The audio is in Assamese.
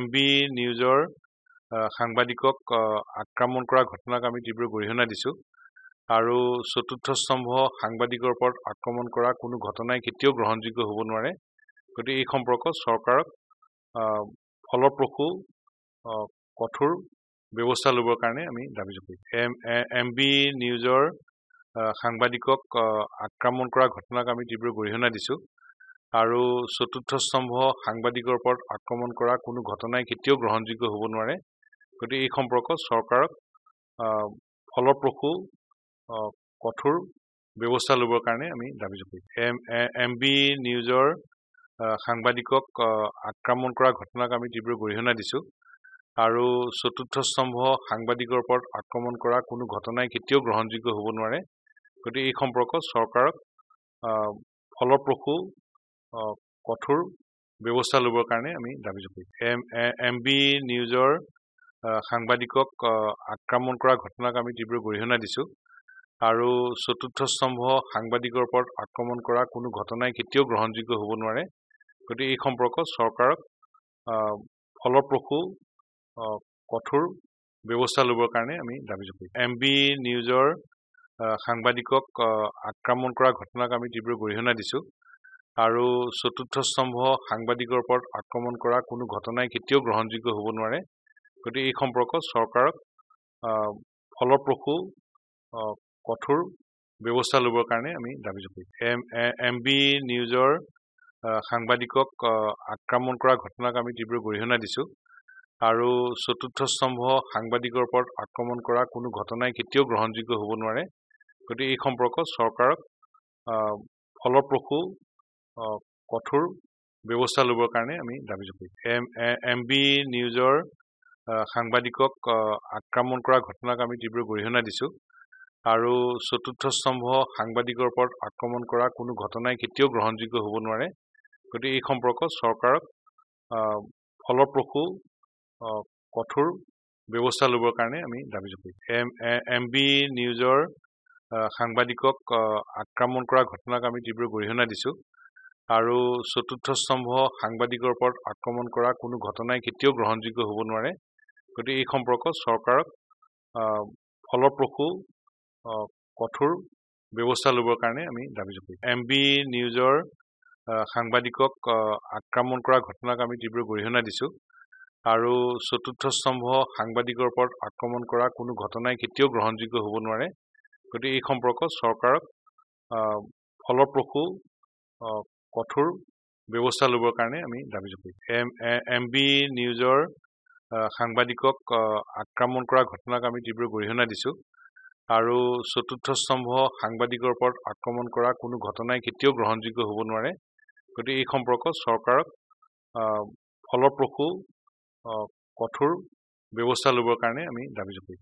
MB নিউজৰ সাংবাদিকক আক্ৰমণ কৰা ঘটনাক আমি তীব্ৰ গৰিহণা দিছোঁ আৰু চতুৰ্থ স্তম্ভ সাংবাদিকৰ ওপৰত আক্ৰমণ কৰা কোনো ঘটনাই কেতিয়াও গ্ৰহণযোগ্য হ'ব নোৱাৰে। গতিকে এই সম্পৰ্কত চৰকাৰক ফলপ্ৰসূ কঠোৰ ব্যৱস্থা ল'বৰ কাৰণে আমি দাবী জনাইছোঁ। MB নিউজৰ সাংবাদিকক আক্ৰমণ কৰা ঘটনাক আমি তীব্ৰ গৰিহণা দিছোঁ আৰু চতুৰ্থ স্তম্ভ সাংবাদিকৰ ওপৰত আক্ৰমণ কৰা কোনো ঘটনাই কেতিয়াও গ্ৰহণযোগ্য হ'ব নোৱাৰে। গতিকে এই সম্পৰ্কত চৰকাৰক ফলপ্ৰসূ কঠোৰ ব্যৱস্থা ল'বৰ কাৰণে আমি দাবী জনাইছোঁ। MB নিউজৰ সাংবাদিকক আক্ৰমণ কৰা ঘটনাক আমি তীব্ৰ গৰিহণা দিছোঁ আৰু চতুৰ্থ স্তম্ভ সাংবাদিকৰ ওপৰত আক্ৰমণ কৰা কোনো ঘটনাই কেতিয়াও গ্ৰহণযোগ্য হ'ব নোৱাৰে। গতিকে এই সম্পৰ্কত চৰকাৰক ফলপ্ৰসূ কঠোৰ ব্যৱস্থা ল'বৰ কাৰণে আমি দাবী জনাইছোঁ। MB নিউজৰ সাংবাদিকক আক্ৰমণ কৰা ঘটনাক আমি তীব্ৰ গৰিহণা দিছোঁ আৰু চতুৰ্থ স্তম্ভ সাংবাদিকৰ ওপৰত আক্ৰমণ কৰা কোনো ঘটনাই কেতিয়াও গ্ৰহণযোগ্য হ'ব নোৱাৰে। গতিকে এই সম্পৰ্কত চৰকাৰক ফলপ্ৰসূ কঠোৰ ব্যৱস্থা ল'বৰ কাৰণে আমি দাবী জনাইছোঁ। MB নিউজৰ সাংবাদিকক আক্ৰমণ কৰা ঘটনাক আমি তীব্ৰ গৰিহণা দিছোঁ আৰু চতুৰ্থ স্তম্ভ সাংবাদিকৰ ওপৰত আক্ৰমণ কৰা কোনো ঘটনাই কেতিয়াও গ্ৰহণযোগ্য হ'ব নোৱাৰে। গতিকে এই সম্পৰ্কত চৰকাৰক ফলপ্ৰসূ কঠোৰ ব্যৱস্থা ল'বৰ কাৰণে আমি দাবী জনাইছোঁ। MB নিউজৰ সাংবাদিকক আক্ৰমণ কৰা ঘটনাক আমি তীব্ৰ গৰিহণা দিছোঁ আৰু চতুৰ্থ স্তম্ভ সাংবাদিকৰ ওপৰত আক্ৰমণ কৰা কোনো ঘটনাই কেতিয়াও গ্ৰহণযোগ্য হ'ব নোৱাৰে। গতিকে এই সম্পৰ্কত চৰকাৰক ফলপ্ৰসূ কঠোৰ ব্যৱস্থা ল'বৰ কাৰণে আমি দাবী জনাইছোঁ। MB নিউজৰ সাংবাদিকক আক্ৰমণ কৰা ঘটনাক আমি তীব্ৰ গৰিহণা দিছোঁ আৰু চতুৰ্থ স্তম্ভ সাংবাদিকৰ ওপৰত আক্ৰমণ কৰা কোনো ঘটনাই কেতিয়াও গ্ৰহণযোগ্য হ'ব নোৱাৰে। গতিকে এই সম্পৰ্কত চৰকাৰক ফলপ্ৰসূ কঠোৰ ব্যৱস্থা ল'বৰ কাৰণে আমি দাবী জনাইছোঁ। MB নিউজৰ সাংবাদিকক আক্ৰমণ কৰা ঘটনাক আমি তীব্ৰ গৰিহণা দিছোঁ আৰু চতুৰ্থ স্তম্ভ সাংবাদিকৰ ওপৰত আক্ৰমণ কৰা কোনো ঘটনাই কেতিয়াও গ্ৰহণযোগ্য হ'ব নোৱাৰে। গতিকে এই সম্পৰ্কত চৰকাৰক ফলপ্ৰসূ কঠোৰ ব্যৱস্থা ল'বৰ কাৰণে আমি দাবী জনাইছোঁ। MB নিউজৰ সাংবাদিকক আক্ৰমণ কৰা ঘটনাক আমি তীব্ৰ গৰিহণা দিছোঁ আৰু চতুৰ্থ স্তম্ভ সাংবাদিকৰ ওপৰত আক্ৰমণ কৰা কোনো ঘটনাই কেতিয়াও গ্ৰহণযোগ্য হ'ব নোৱাৰে। গতিকে এই সম্পৰ্কত চৰকাৰক ফলপ্ৰসূ কঠোৰ ব্যৱস্থা ল'বৰ কাৰণে আমি দাবী জনাইছোঁ। MB নিউজৰ সাংবাদিকক আক্ৰমণ কৰা ঘটনাক আমি তীব্ৰ গৰিহণা দিছোঁ আৰু চতুৰ্থ স্তম্ভ সাংবাদিকৰ ওপৰত আক্ৰমণ কৰা কোনো ঘটনাই কেতিয়াও গ্ৰহণযোগ্য হ'ব নোৱাৰে। গতিকে এই সম্পৰ্কত চৰকাৰক ফলপ্ৰসূ কঠোৰ ব্যৱস্থা ল'বৰ কাৰণে আমি দাবী জনাইছোঁ।